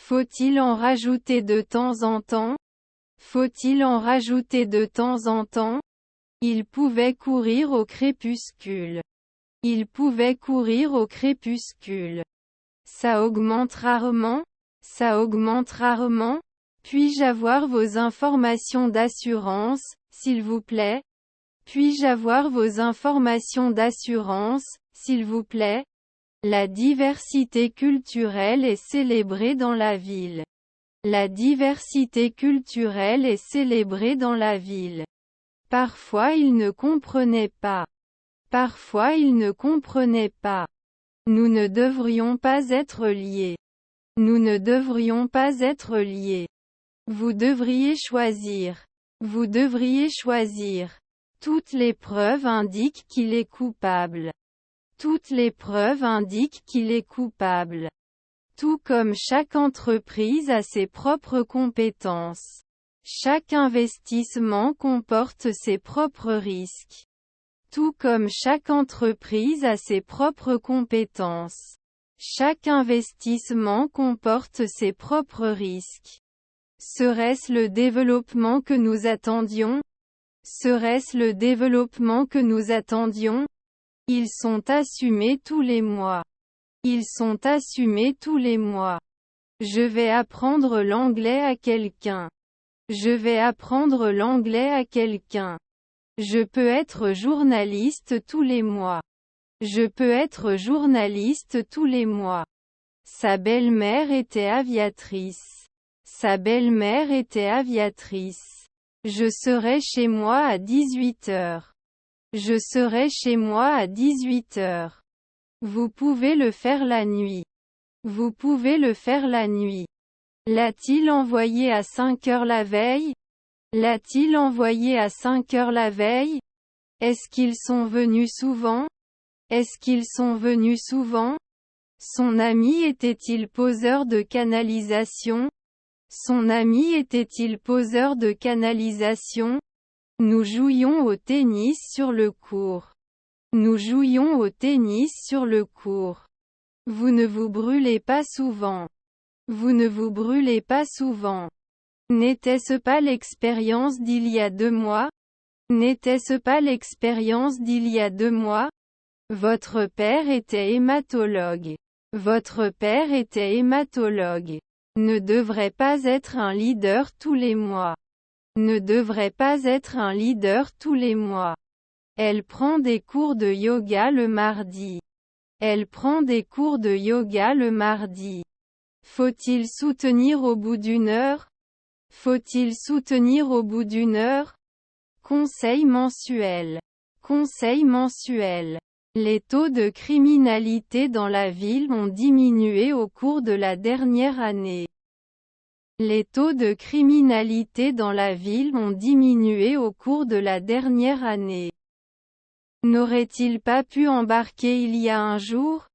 Faut-il en rajouter de temps en temps? Faut-il en rajouter de temps en temps? Il pouvait courir au crépuscule. Il pouvait courir au crépuscule. Ça augmente rarement? Ça augmente rarement? Puis-je avoir vos informations d'assurance, s'il vous plaît? Puis-je avoir vos informations d'assurance, s'il vous plaît? La diversité culturelle est célébrée dans la ville. La diversité culturelle est célébrée dans la ville. Parfois il ne comprenait pas. Parfois il ne comprenait pas. Nous ne devrions pas être liés. Nous ne devrions pas être liés. Vous devriez choisir. Vous devriez choisir. Toutes les preuves indiquent qu'il est coupable. Toutes les preuves indiquent qu'il est coupable. Tout comme chaque entreprise a ses propres compétences. Chaque investissement comporte ses propres risques. Tout comme chaque entreprise a ses propres compétences. Chaque investissement comporte ses propres risques. Serait-ce le développement que nous attendions? Serait-ce le développement que nous attendions? Ils sont assumés tous les mois. Ils sont assumés tous les mois. Je vais apprendre l'anglais à quelqu'un. Je vais apprendre l'anglais à quelqu'un. Je peux être journaliste tous les mois. Je peux être journaliste tous les mois. Sa belle-mère était aviatrice. Sa belle-mère était aviatrice. Je serai chez moi à 18 heures. Je serai chez moi à 18 heures. Vous pouvez le faire la nuit. Vous pouvez le faire la nuit. L'a-t-il envoyé à 5 heures la veille? L'a-t-il envoyé à 5 heures la veille? Est-ce qu'ils sont venus souvent? Est-ce qu'ils sont venus souvent? Son ami était-il poseur de canalisation? Son ami était-il poseur de canalisation? Nous jouions au tennis sur le court. Nous jouions au tennis sur le court. Vous ne vous brûlez pas souvent. Vous ne vous brûlez pas souvent. N'était-ce pas l'expérience d'il y a 2 mois? N'était-ce pas l'expérience d'il y a 2 mois? Votre père était hématologue. Votre père était hématologue. Ne devrait pas être un leader tous les mois. Ne devrait pas être un leader tous les mois. Elle prend des cours de yoga le mardi. Elle prend des cours de yoga le mardi. Faut-il soutenir au bout d'une heure? Faut-il soutenir au bout d'une heure? Conseil mensuel. Conseil mensuel. Les taux de criminalité dans la ville ont diminué au cours de la dernière année. Les taux de criminalité dans la ville ont diminué au cours de la dernière année. N'aurait-il pas pu embarquer il y a un jour?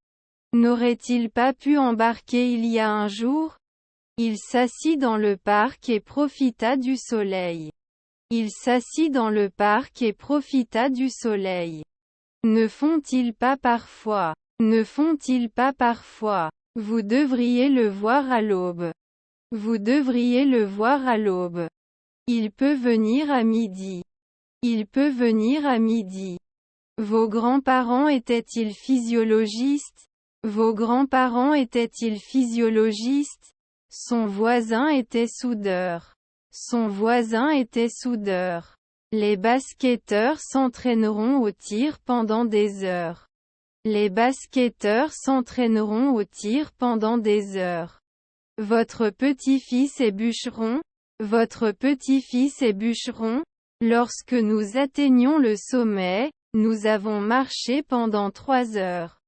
N'aurait-il pas pu embarquer il y a un jour? Il s'assit dans le parc et profita du soleil. Il s'assit dans le parc et profita du soleil. Ne font-ils pas parfois? Ne font-ils pas parfois? Vous devriez le voir à l'aube. Vous devriez le voir à l'aube. Il peut venir à midi. Il peut venir à midi. Vos grands-parents étaient-ils physiologistes? Vos grands-parents étaient-ils physiologistes? Son voisin était soudeur. Son voisin était soudeur. Les basketteurs s'entraîneront au tir pendant des heures. Les basketteurs s'entraîneront au tir pendant des heures. Votre petit-fils est bûcheron? Votre petit-fils est bûcheron? Lorsque nous atteignions le sommet, nous avons marché pendant 3 heures.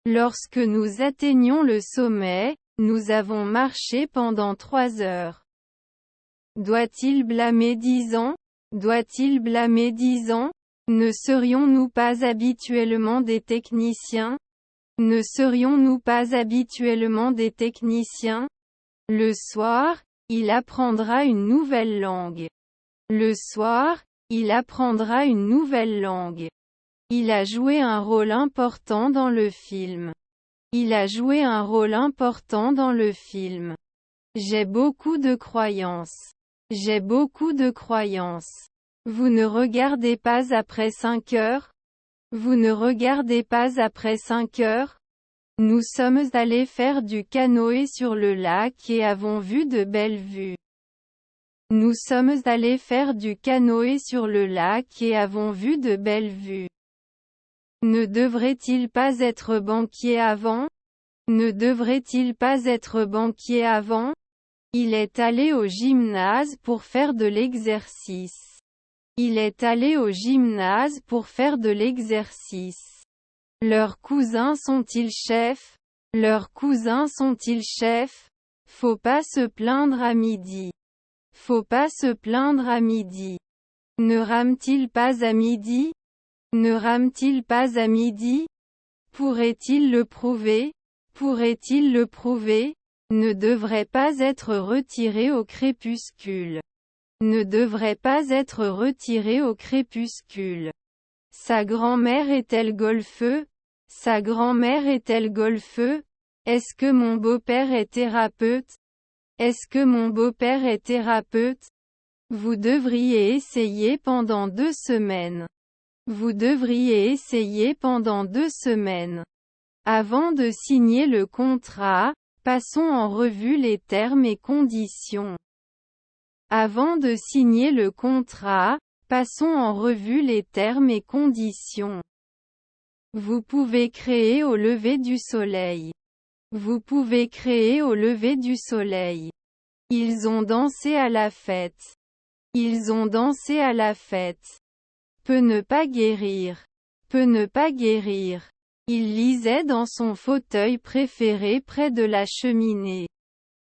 Lorsque nous atteignions le sommet, nous avons marché pendant 3 heures. Doit-il blâmer 10 ans? Doit-il blâmer 10 ans? Ne serions-nous pas habituellement des techniciens? Ne serions-nous pas habituellement des techniciens? Le soir, il apprendra une nouvelle langue. Le soir, il apprendra une nouvelle langue. Il a joué un rôle important dans le film. Il a joué un rôle important dans le film. J'ai beaucoup de croyances. J'ai beaucoup de croyances. Vous ne regardez pas après 5 heures? Vous ne regardez pas après 5 heures? Nous sommes allés faire du canoë sur le lac et avons vu de belles vues. Nous sommes allés faire du canoë sur le lac et avons vu de belles vues. Ne devrait-il pas être banquier avant? Ne devrait-il pas être banquier avant? Il est allé au gymnase pour faire de l'exercice. Il est allé au gymnase pour faire de l'exercice. Leurs cousins sont-ils chefs? Leurs cousins sont-ils chefs? Faut pas se plaindre à midi. Faut pas se plaindre à midi. Ne rame-t-il pas à midi? Ne rame-t-il pas à midi? Pourrait-il le prouver? Pourrait-il le prouver? Ne devrait pas être retiré au crépuscule. Ne devrait pas être retiré au crépuscule. Sa grand-mère est-elle golfeux? Sa grand-mère est-elle golfeux? Est-ce que mon beau-père est thérapeute? Est-ce que mon beau-père est thérapeute? Vous devriez essayer pendant 2 semaines. Vous devriez essayer pendant 2 semaines. Avant de signer le contrat, passons en revue les termes et conditions. Avant de signer le contrat, passons en revue les termes et conditions. Vous pouvez créer au lever du soleil. Vous pouvez créer au lever du soleil. Ils ont dansé à la fête. Ils ont dansé à la fête. Peut ne pas guérir. Peut ne pas guérir. Il lisait dans son fauteuil préféré près de la cheminée.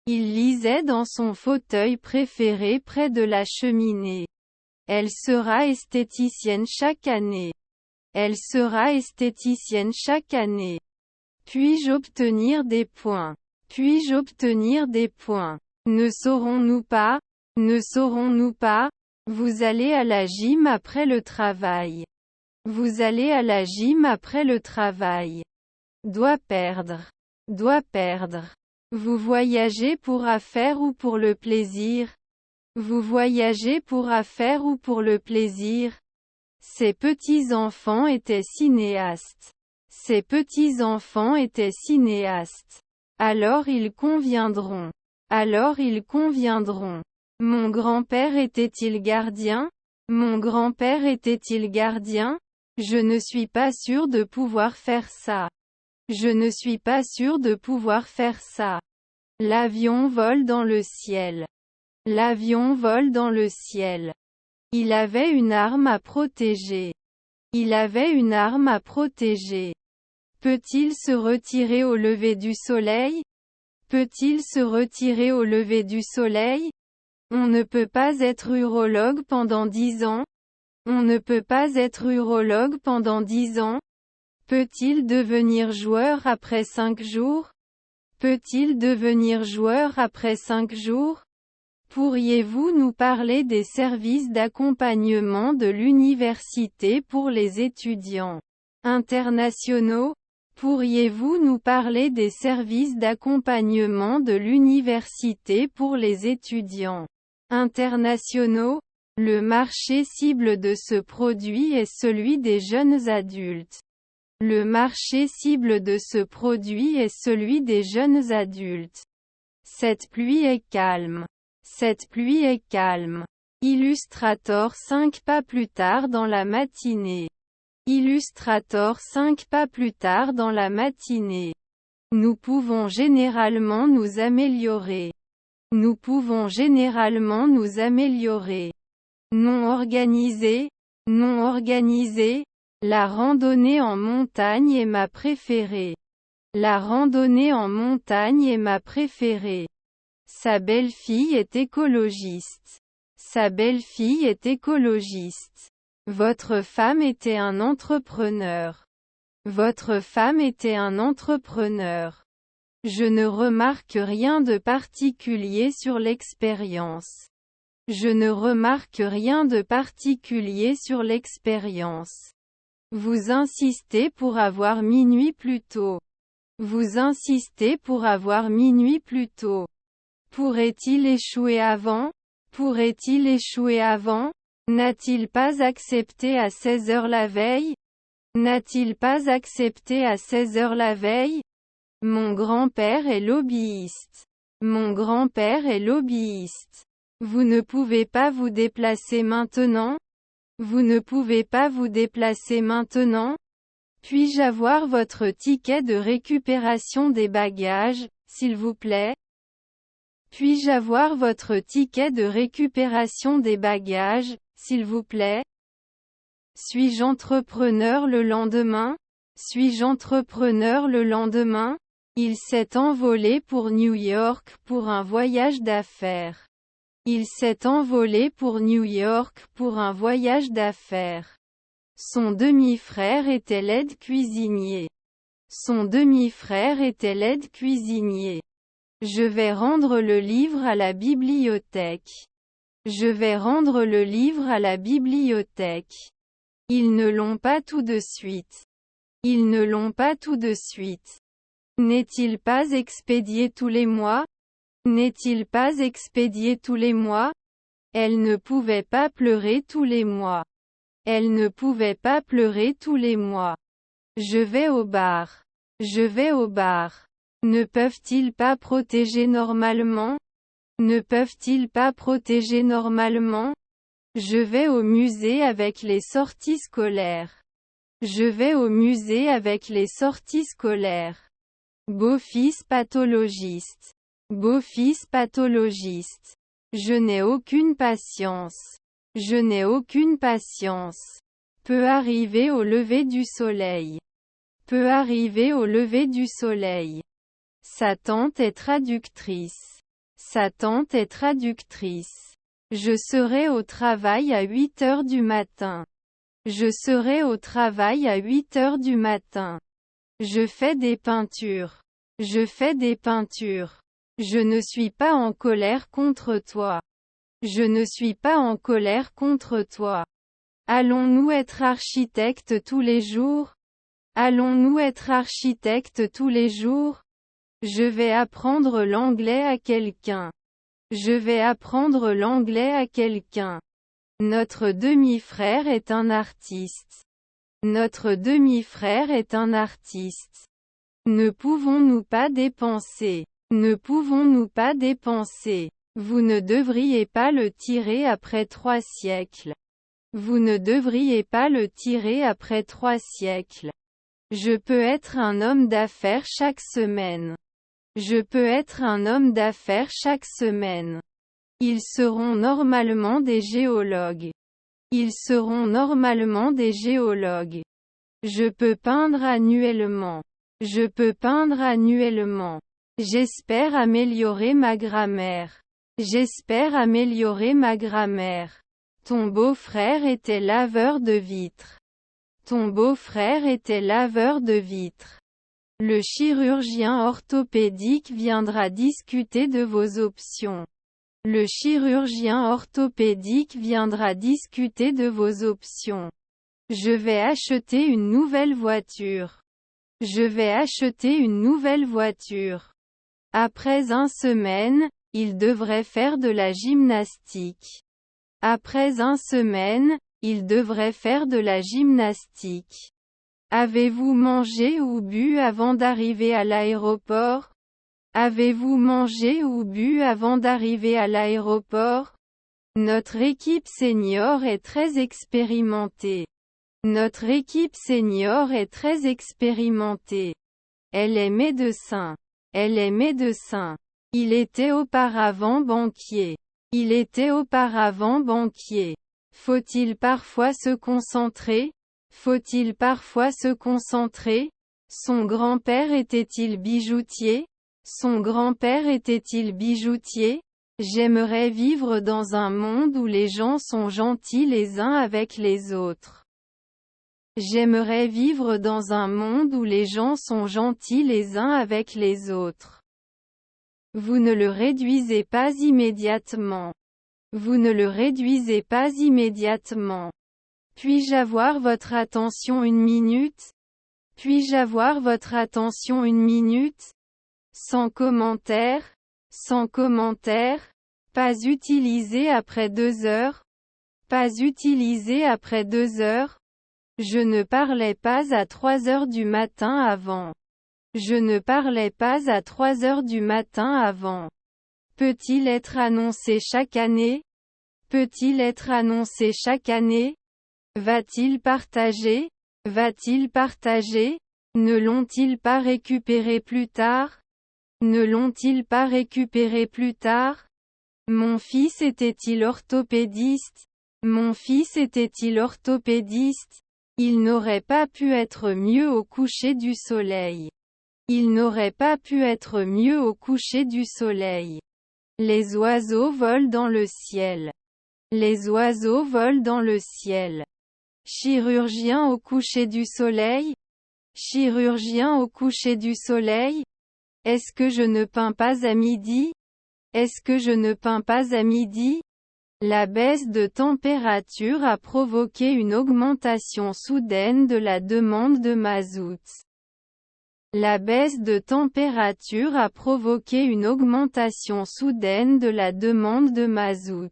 Il lisait dans son fauteuil préféré près de la cheminée. Elle sera esthéticienne chaque année. Elle sera esthéticienne chaque année. Puis-je obtenir des points? Puis-je obtenir des points? Ne saurons-nous pas? Ne saurons-nous pas? Vous allez à la gym après le travail. Vous allez à la gym après le travail. Doit perdre. Doit perdre. Vous voyagez pour affaires ou pour le plaisir? Vous voyagez pour affaires ou pour le plaisir? Ces petits-enfants étaient cinéastes. Ces petits-enfants étaient cinéastes. Alors ils conviendront. Alors ils conviendront. Mon grand-père était-il gardien? Mon grand-père était-il gardien? Je ne suis pas sûr de pouvoir faire ça. Je ne suis pas sûr de pouvoir faire ça. L'avion vole dans le ciel. L'avion vole dans le ciel. Il avait une arme à protéger. Il avait une arme à protéger. Peut-il se retirer au lever du soleil? Peut-il se retirer au lever du soleil? On ne peut pas être urologue pendant 10 ans. On ne peut pas être urologue pendant 10 ans. Peut-il devenir joueur après 5 jours? Peut-il devenir joueur après 5 jours? Pourriez-vous nous parler des services d'accompagnement de l'université pour les étudiants internationaux? Pourriez-vous nous parler des services d'accompagnement de l'université pour les étudiants internationaux? Le marché cible de ce produit est celui des jeunes adultes. Le marché cible de ce produit est celui des jeunes adultes. Cette pluie est calme. Cette pluie est calme. Illustrator 5 pas plus tard dans la matinée. Illustrator 5 pas plus tard dans la matinée. Nous pouvons généralement nous améliorer. Nous pouvons généralement nous améliorer. Non organisé. Non organisé. La randonnée en montagne est ma préférée. La randonnée en montagne est ma préférée. Sa belle-fille est écologiste. Sa belle-fille est écologiste. Votre femme était un entrepreneur. Votre femme était un entrepreneur. Je ne remarque rien de particulier sur l'expérience. Je ne remarque rien de particulier sur l'expérience. Vous insistez pour avoir minuit plus tôt. Vous insistez pour avoir minuit plus tôt. Pourrait-il échouer avant? Pourrait-il échouer avant? N'a-t-il pas accepté à 16 heures la veille? N'a-t-il pas accepté à 16 heures la veille? Mon grand-père est lobbyiste. Mon grand-père est lobbyiste. Vous ne pouvez pas vous déplacer maintenant? Vous ne pouvez pas vous déplacer maintenant? Puis-je avoir votre ticket de récupération des bagages, s'il vous plaît? Puis-je avoir votre ticket de récupération des bagages, s'il vous plaît? Suis-je entrepreneur le lendemain? Suis-je entrepreneur le lendemain? Il s'est envolé pour New York pour un voyage d'affaires. Il s'est envolé pour New York pour un voyage d'affaires. Son demi-frère était l'aide cuisinier. Son demi-frère était l'aide cuisinier. Je vais rendre le livre à la bibliothèque. Je vais rendre le livre à la bibliothèque. Ils ne l'ont pas tout de suite. Ils ne l'ont pas tout de suite. N'est-il pas expédié tous les mois? N'est-il pas expédié tous les mois? Elle ne pouvait pas pleurer tous les mois. Elle ne pouvait pas pleurer tous les mois. Je vais au bar. Je vais au bar. Ne peuvent-ils pas protéger normalement? Ne peuvent-ils pas protéger normalement? Je vais au musée avec les sorties scolaires. Je vais au musée avec les sorties scolaires. Beau-fils pathologiste. Beau-fils pathologiste. Je n'ai aucune patience. Je n'ai aucune patience. Peut arriver au lever du soleil. Peut arriver au lever du soleil. Sa tante est traductrice. Sa tante est traductrice. Je serai au travail à 8 heures du matin. Je serai au travail à 8 heures du matin. Je fais des peintures. Je fais des peintures. Je ne suis pas en colère contre toi. Je ne suis pas en colère contre toi. Allons-nous être architectes tous les jours? Allons-nous être architectes tous les jours? Je vais apprendre l'anglais à quelqu'un. Je vais apprendre l'anglais à quelqu'un. Notre demi-frère est un artiste. Notre demi-frère est un artiste. Ne pouvons-nous pas dépenser? Ne pouvons-nous pas dépenser? Vous ne devriez pas le tirer après 3 siècles. Vous ne devriez pas le tirer après 3 siècles. Je peux être un homme d'affaires chaque semaine. Je peux être un homme d'affaires chaque semaine. Ils seront normalement des géologues. Ils seront normalement des géologues. Je peux peindre annuellement. Je peux peindre annuellement. J'espère améliorer ma grammaire. J'espère améliorer ma grammaire. Ton beau-frère était laveur de vitres. Ton beau-frère était laveur de vitres. Le chirurgien orthopédique viendra discuter de vos options. Le chirurgien orthopédique viendra discuter de vos options. Je vais acheter une nouvelle voiture. Je vais acheter une nouvelle voiture. Après 1 semaine, il devrait faire de la gymnastique. Après 1 semaine, il devrait faire de la gymnastique. Avez-vous mangé ou bu avant d'arriver à l'aéroport? Avez-vous mangé ou bu avant d'arriver à l'aéroport? Notre équipe senior est très expérimentée. Notre équipe senior est très expérimentée. Elle est médecin. Elle est médecin. Il était auparavant banquier. Il était auparavant banquier. Faut-il parfois se concentrer? Faut-il parfois se concentrer? Son grand-père était-il bijoutier? Son grand-père était-il bijoutier? J'aimerais vivre dans un monde où les gens sont gentils les uns avec les autres. J'aimerais vivre dans un monde où les gens sont gentils les uns avec les autres. Vous ne le réduisez pas immédiatement. Vous ne le réduisez pas immédiatement. Puis-je avoir votre attention 1 minute? Puis-je avoir votre attention une minute? Sans commentaire. Sans commentaire. Pas utilisé après 2 heures. Pas utilisé après 2 heures. Je ne parlais pas à 3 heures du matin avant. Je ne parlais pas à 3 heures du matin avant. Peut-il être annoncé chaque année? Peut-il être annoncé chaque année? Va-t-il partager? Va-t-il partager? Ne l'ont-ils pas récupéré plus tard? Ne l'ont-ils pas récupéré plus tard? Mon fils était-il orthopédiste? Mon fils était-il orthopédiste? Il n'aurait pas pu être mieux au coucher du soleil. Il n'aurait pas pu être mieux au coucher du soleil. Les oiseaux volent dans le ciel. Les oiseaux volent dans le ciel. Chirurgien au coucher du soleil? Chirurgien au coucher du soleil? Est-ce que je ne peins pas à midi? Est-ce que je ne peins pas à midi? La baisse de température a provoqué une augmentation soudaine de la demande de mazout. La baisse de température a provoqué une augmentation soudaine de la demande de mazout.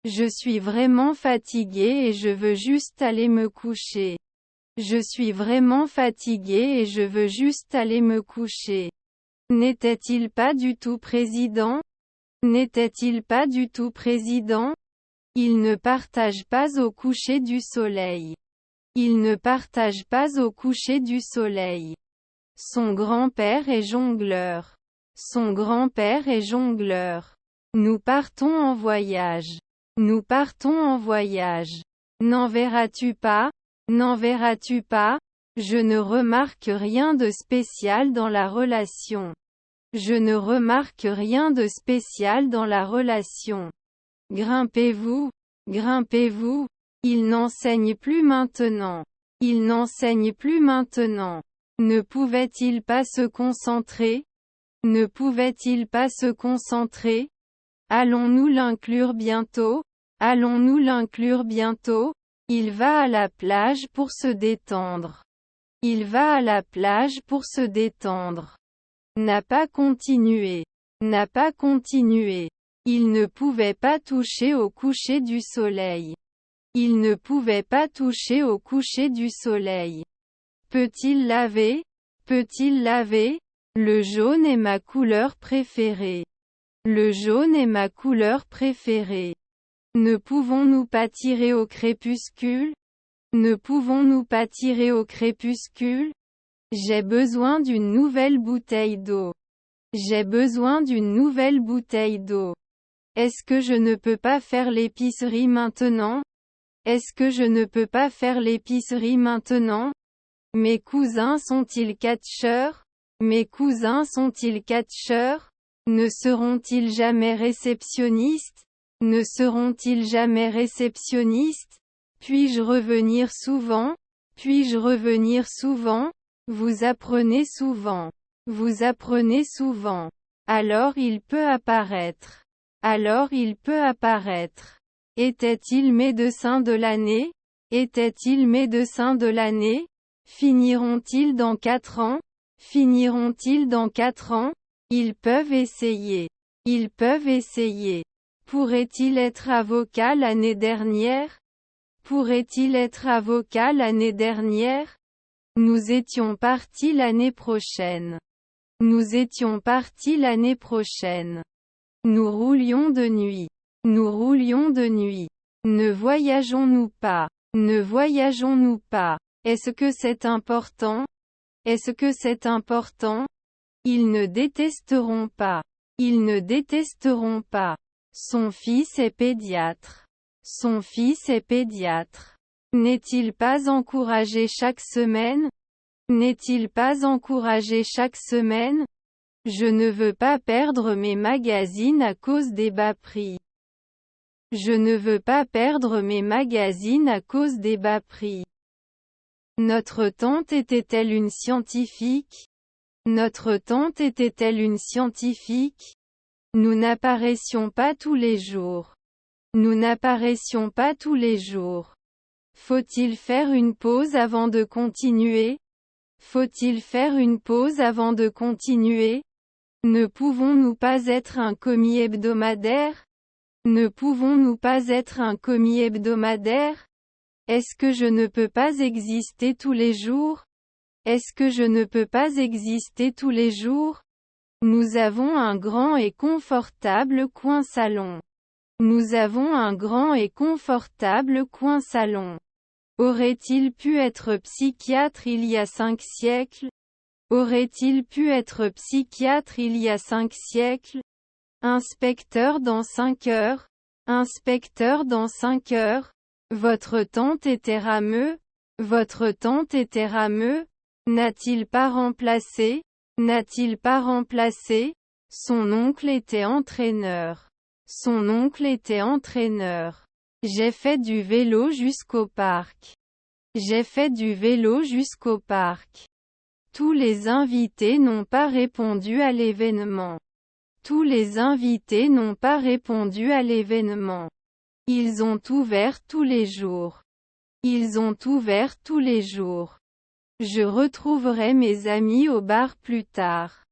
Je suis vraiment fatigué et je veux juste aller me coucher. Je suis vraiment fatigué et je veux juste aller me coucher. N'était-il pas du tout président? N'était-il pas du tout président? Il ne partage pas au coucher du soleil. Il ne partage pas au coucher du soleil. Son grand-père est jongleur. Son grand-père est jongleur. Nous partons en voyage. Nous partons en voyage. N'en verras-tu pas? N'en verras-tu pas? Je ne remarque rien de spécial dans la relation. Je ne remarque rien de spécial dans la relation. Grimpez-vous, grimpez-vous. Il n'enseigne plus maintenant. Il n'enseigne plus maintenant. Ne pouvait-il pas se concentrer? Ne pouvait-il pas se concentrer? Allons-nous l'inclure bientôt? Allons-nous l'inclure bientôt? Il va à la plage pour se détendre. Il va à la plage pour se détendre. N'a pas continué. N'a pas continué. Il ne pouvait pas toucher au coucher du soleil. Il ne pouvait pas toucher au coucher du soleil. Peut-il laver? Peut-il laver? Le jaune est ma couleur préférée. Le jaune est ma couleur préférée. Ne pouvons-nous pas tirer au crépuscule? Ne pouvons-nous pas tirer au crépuscule? J'ai besoin d'une nouvelle bouteille d'eau. J'ai besoin d'une nouvelle bouteille d'eau. Est-ce que je ne peux pas faire l'épicerie maintenant? Est-ce que je ne peux pas faire l'épicerie maintenant? Mes cousins sont-ils catcheurs? Mes cousins sont-ils catcheurs? Ne seront-ils jamais réceptionnistes? Ne seront-ils jamais réceptionnistes? Puis-je revenir souvent? Puis-je revenir souvent? Vous apprenez souvent. Vous apprenez souvent. Alors il peut apparaître. Alors il peut apparaître. Était-il médecin de l'année? Était-il médecin de l'année? Finiront-ils dans 4 ans? Finiront-ils dans 4 ans? Ils peuvent essayer. Ils peuvent essayer. Pourrait-il être avocat l'année dernière? Pourrait-il être avocat l'année dernière? Nous étions partis l'année prochaine. Nous étions partis l'année prochaine. Nous roulions de nuit. Nous roulions de nuit. Ne voyageons-nous pas? Ne voyageons-nous pas? Est-ce que c'est important? Est-ce que c'est important? Ils ne détesteront pas. Ils ne détesteront pas. Son fils est pédiatre. Son fils est pédiatre. N'est-il pas encouragé chaque semaine? N'est-il pas encouragé chaque semaine? Je ne veux pas perdre mes magazines à cause des bas prix. Je ne veux pas perdre mes magazines à cause des bas prix. Notre tante était-elle une scientifique? Notre tante était-elle une scientifique? Nous n'apparaissions pas tous les jours. Nous n'apparaissions pas tous les jours. Faut-il faire une pause avant de continuer? Faut-il faire une pause avant de continuer? Ne pouvons-nous pas être un commis hebdomadaire? Ne pouvons-nous pas être un commis hebdomadaire? Est-ce que je ne peux pas exister tous les jours? Est-ce que je ne peux pas exister tous les jours? Nous avons un grand et confortable coin salon. Nous avons un grand et confortable coin salon. Aurait-il pu être psychiatre il y a 5 siècles? Aurait-il pu être psychiatre il y a 5 siècles? Inspecteur dans 5 heures? Inspecteur dans 5 heures? Votre tante était rameux? Votre tante était rameux? N'a-t-il pas remplacé? N'a-t-il pas remplacé? Son oncle était entraîneur. Son oncle était entraîneur. J'ai fait du vélo jusqu'au parc. J'ai fait du vélo jusqu'au parc. Tous les invités n'ont pas répondu à l'événement. Tous les invités n'ont pas répondu à l'événement. Ils ont ouvert tous les jours. Ils ont ouvert tous les jours. Je retrouverai mes amis au bar plus tard.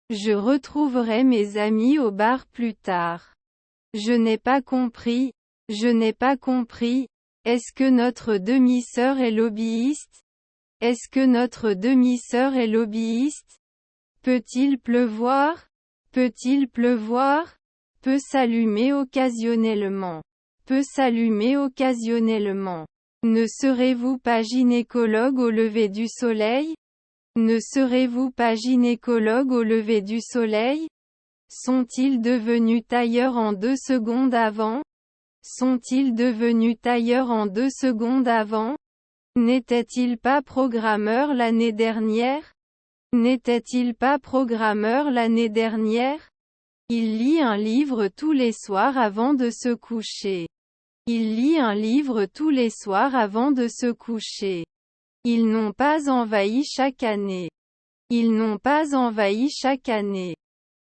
Je retrouverai mes amis au bar plus tard. Je n'ai pas compris. Je n'ai pas compris. Est-ce que notre demi-sœur est lobbyiste? Est-ce que notre demi-sœur est lobbyiste? Peut-il pleuvoir? Peut-il pleuvoir? Peut s'allumer occasionnellement. Peut s'allumer occasionnellement. Ne serez-vous pas gynécologue au lever du soleil? Ne serez-vous pas gynécologue au lever du soleil? Sont-ils devenus tailleurs en 2 secondes avant? Sont-ils devenus tailleurs en 2 secondes avant? N'était-il pas programmeur l'année dernière? N'était-il pas programmeur l'année dernière? Il lit un livre tous les soirs avant de se coucher. Il lit un livre tous les soirs avant de se coucher. Ils n'ont pas envahi chaque année. Ils n'ont pas envahi chaque année.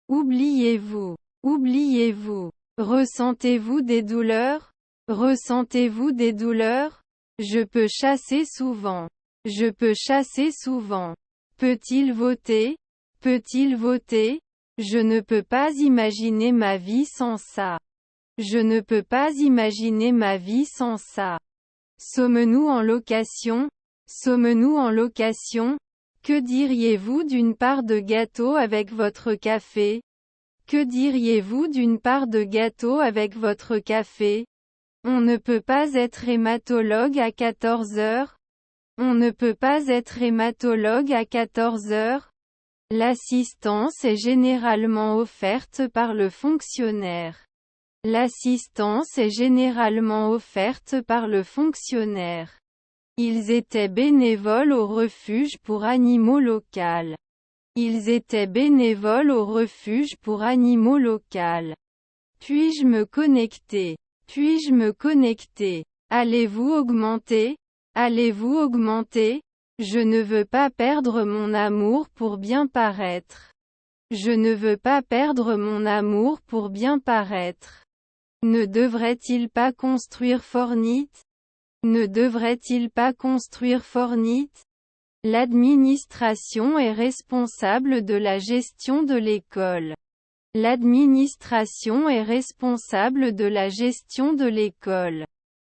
Oubliez-vous. Oubliez-vous. Ressentez-vous des douleurs? Ressentez-vous des douleurs? Je peux chasser souvent. Je peux chasser souvent. Peut-il voter? Peut-il voter? Je ne peux pas imaginer ma vie sans ça. Je ne peux pas imaginer ma vie sans ça. Sommes-nous en location? Sommes-nous en location? Que diriez-vous d'une part de gâteau avec votre café? Que diriez-vous d'une part de gâteau avec votre café? On ne peut pas être hématologue à 14 heures. On ne peut pas être hématologue à 14 heures. L'assistance est généralement offerte par le fonctionnaire. L'assistance est généralement offerte par le fonctionnaire. Ils étaient bénévoles au refuge pour animaux local. Ils étaient bénévoles au refuge pour animaux local. Puis-je me connecter? Puis-je me connecter? Allez-vous augmenter? Allez-vous augmenter? Je ne veux pas perdre mon amour pour bien paraître. Je ne veux pas perdre mon amour pour bien paraître. Ne devrait-il pas construire Fornite? Ne devrait-il pas construire Fornite? L'administration est responsable de la gestion de l'école. L'administration est responsable de la gestion de l'école.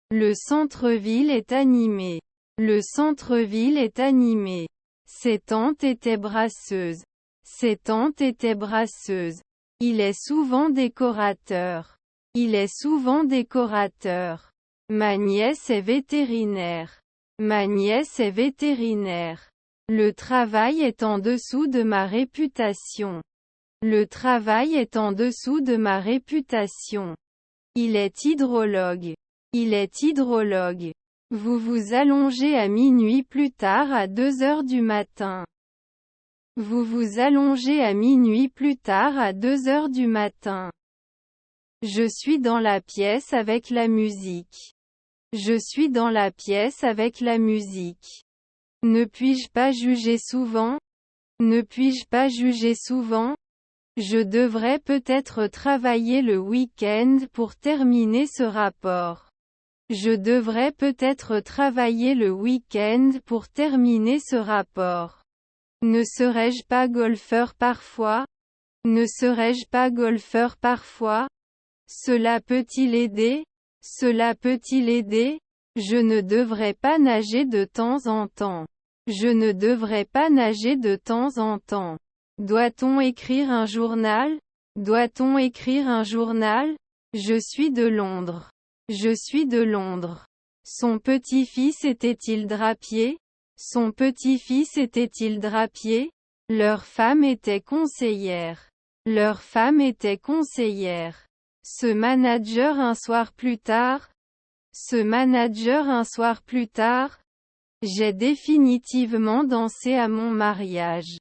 Le centre-ville est animé. Le centre-ville est animé. Ses tantes étaient brasseuses. Ses tantes étaient brasseuses. Il est souvent décorateur. Il est souvent décorateur. Ma nièce est vétérinaire. Ma nièce est vétérinaire. Le travail est en dessous de ma réputation. Le travail est en dessous de ma réputation. Il est hydrologue. Il est hydrologue. Vous vous allongez à minuit plus tard à 2 heures du matin. Vous vous allongez à minuit plus tard à 2 heures du matin. Je suis dans la pièce avec la musique. Je suis dans la pièce avec la musique. Ne puis-je pas juger souvent? Ne puis-je pas juger souvent? Je devrais peut-être travailler le week-end pour terminer ce rapport. Je devrais peut-être travailler le week-end pour terminer ce rapport. Ne serais-je pas golfeur parfois? Ne serais-je pas golfeur parfois? Cela peut-il aider? Cela peut-il aider? Je ne devrais pas nager de temps en temps. Je ne devrais pas nager de temps en temps. Doit-on écrire un journal? Doit-on écrire un journal? Je suis de Londres. Je suis de Londres. Son petit-fils était-il drapier? Son petit-fils était-il drapier? Leur femme était conseillère. Leur femme était conseillère. Ce manager un soir plus tard? Ce manager un soir plus tard? J'ai définitivement dansé à mon mariage.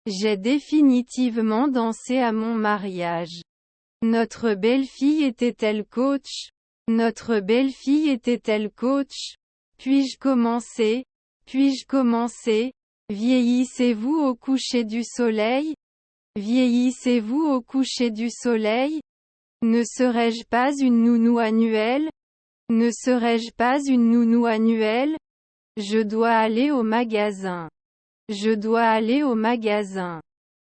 J'ai définitivement dansé à mon mariage. Notre belle-fille était-elle coach? Notre belle-fille était-elle coach? Puis-je commencer? Puis-je commencer? Vieillissez-vous au coucher du soleil? Vieillissez-vous au coucher du soleil? Ne serais-je pas une nounou annuelle? Ne serais-je pas une nounou annuelle? Je dois aller au magasin. Je dois aller au magasin.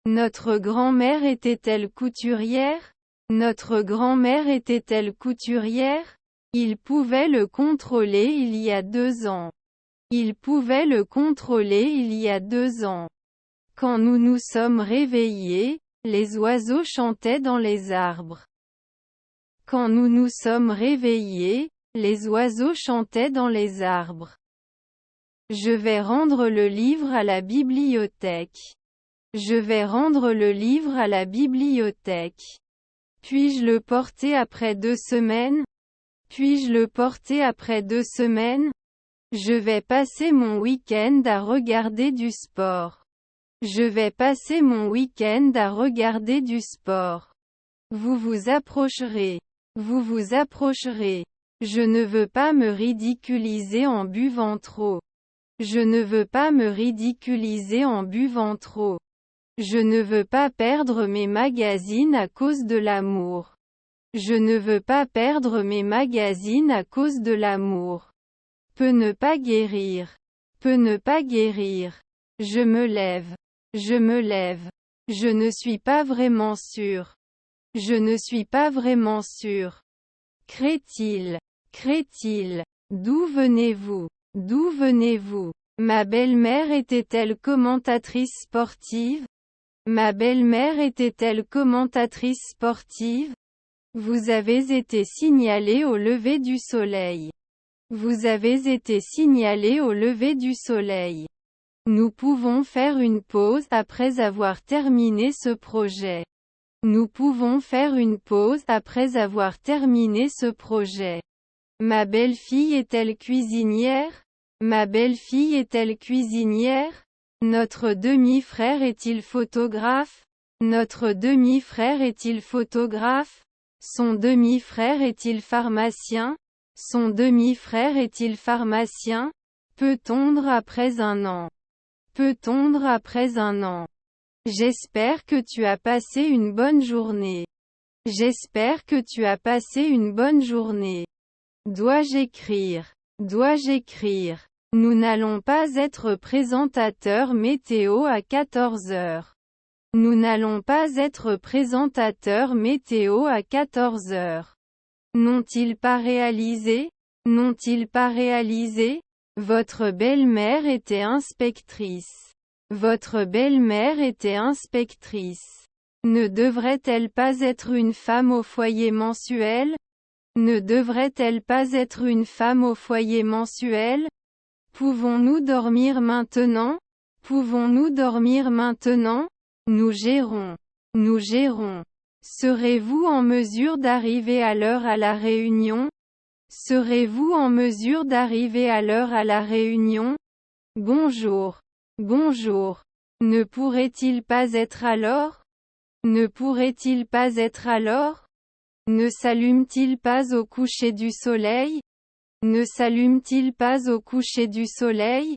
Notre grand-mère était-elle couturière? Notre grand-mère était-elle couturière? Il pouvait le contrôler il y a 2 ans. Il pouvait le contrôler il y a 2 ans. Quand nous nous sommes réveillés, les oiseaux chantaient dans les arbres. Quand nous nous sommes réveillés, les oiseaux chantaient dans les arbres. Je vais rendre le livre à la bibliothèque. Je vais rendre le livre à la bibliothèque. Puis-je le porter après 2 semaines? Puis-je le porter après 2 semaines? Je vais passer mon week-end à regarder du sport. Je vais passer mon week-end à regarder du sport. Vous vous approcherez. Vous vous approcherez. Je ne veux pas me ridiculiser en buvant trop. Je ne veux pas me ridiculiser en buvant trop. Je ne veux pas perdre mes magazines à cause de l'amour. Je ne veux pas perdre mes magazines à cause de l'amour. Peut ne pas guérir. Peut ne pas guérir. Je me lève. Je me lève. Je ne suis pas vraiment sûr. Je ne suis pas vraiment sûr. Crée-t-il? Crée-t-il? D'où venez-vous? D'où venez-vous? Ma belle-mère était-elle commentatrice sportive? Ma belle-mère était-elle commentatrice sportive? Vous avez été signalé au lever du soleil. Vous avez été signalé au lever du soleil. Nous pouvons faire une pause après avoir terminé ce projet. Nous pouvons faire une pause après avoir terminé ce projet. Ma belle-fille est-elle cuisinière? Ma belle-fille est-elle cuisinière? Notre demi-frère est-il photographe? Notre demi-frère est-il photographe? Son demi-frère est-il pharmacien? Son demi-frère est-il pharmacien? Peut tondre après 1 an. Peut tondre après 1 an. J'espère que tu as passé une bonne journée. J'espère que tu as passé une bonne journée. Dois-je écrire? Dois-je écrire? Nous n'allons pas être présentateurs météo à 14 heures. Nous n'allons pas être présentateurs météo à 14 heures. N'ont-ils pas réalisé? N'ont-ils pas réalisé? Votre belle-mère était inspectrice. Votre belle-mère était inspectrice. Ne devrait-elle pas être une femme au foyer mensuel? Ne devrait-elle pas être une femme au foyer mensuel? Pouvons-nous dormir maintenant? Pouvons-nous dormir maintenant? Nous gérons. Nous gérons. Serez-vous en mesure d'arriver à l'heure à la réunion? Serez-vous en mesure d'arriver à l'heure à la réunion? Bonjour. Bonjour. Ne pourrait-il pas être alors? Ne pourrait-il pas être alors? Ne s'allume-t-il pas au coucher du soleil? Ne s'allume-t-il pas au coucher du soleil?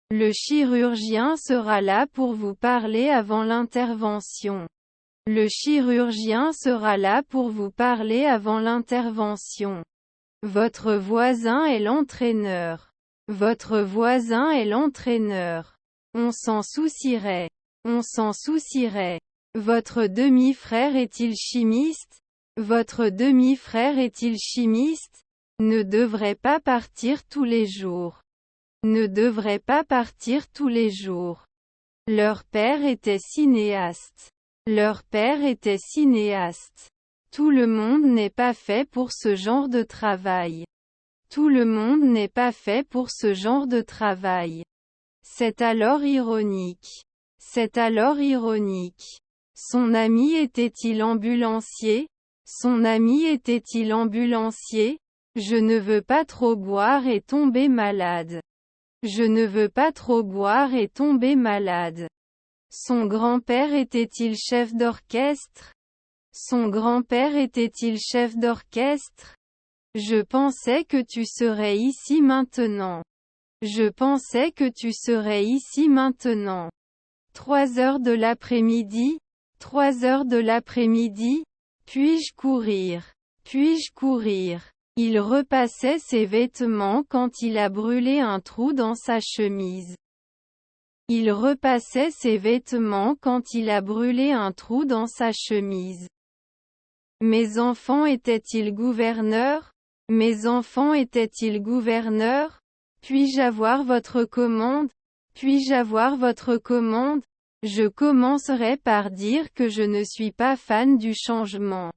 Le chirurgien sera là pour vous parler avant l'intervention. Le chirurgien sera là pour vous parler avant l'intervention. Votre voisin est l'entraîneur. Votre voisin est l'entraîneur. On s'en soucierait. On s'en soucierait. Votre demi-frère est-il chimiste? Votre demi-frère est-il chimiste? Ne devrait pas partir tous les jours. Ne devrait pas partir tous les jours. Leur père était cinéaste. Leur père était cinéaste. Tout le monde n'est pas fait pour ce genre de travail. Tout le monde n'est pas fait pour ce genre de travail. C'est alors ironique. C'est alors ironique. Son ami était-il ambulancier? Son ami était-il ambulancier? Je ne veux pas trop boire et tomber malade. Je ne veux pas trop boire et tomber malade. Son grand-père était-il chef d'orchestre? Son grand-père était-il chef d'orchestre? Je pensais que tu serais ici maintenant. Je pensais que tu serais ici maintenant. 3 heures de l'après-midi? 3 heures de l'après-midi? Puis-je courir? Puis-je courir? Il repassait ses vêtements quand il a brûlé un trou dans sa chemise. Il repassait ses vêtements quand il a brûlé un trou dans sa chemise. Mes enfants étaient-ils gouverneurs? Mes enfants étaient-ils gouverneurs? Puis-je avoir votre commande? Puis-je avoir votre commande? Je commencerai par dire que je ne suis pas fan du changement.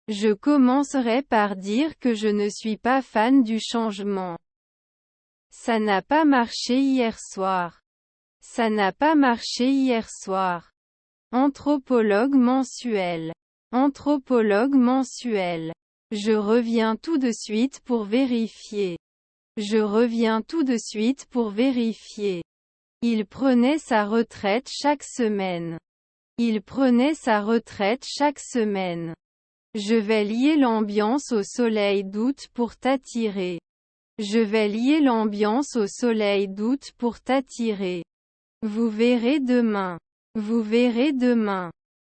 Je commencerai par dire que je ne suis pas fan du changement. Ça n'a pas marché hier soir. Ça n'a pas marché hier soir. Anthropologue mensuel. Anthropologue mensuel. Je reviens tout de suite pour vérifier. Je reviens tout de suite pour vérifier. Il prenait sa retraite chaque semaine. Il prenait sa retraite chaque semaine. Je vais lier l'ambiance au soleil d'août pour t'attirer. Je vais lier l'ambiance au soleil d'août pour t'attirer. Vous verrez demain. Vous verrez demain.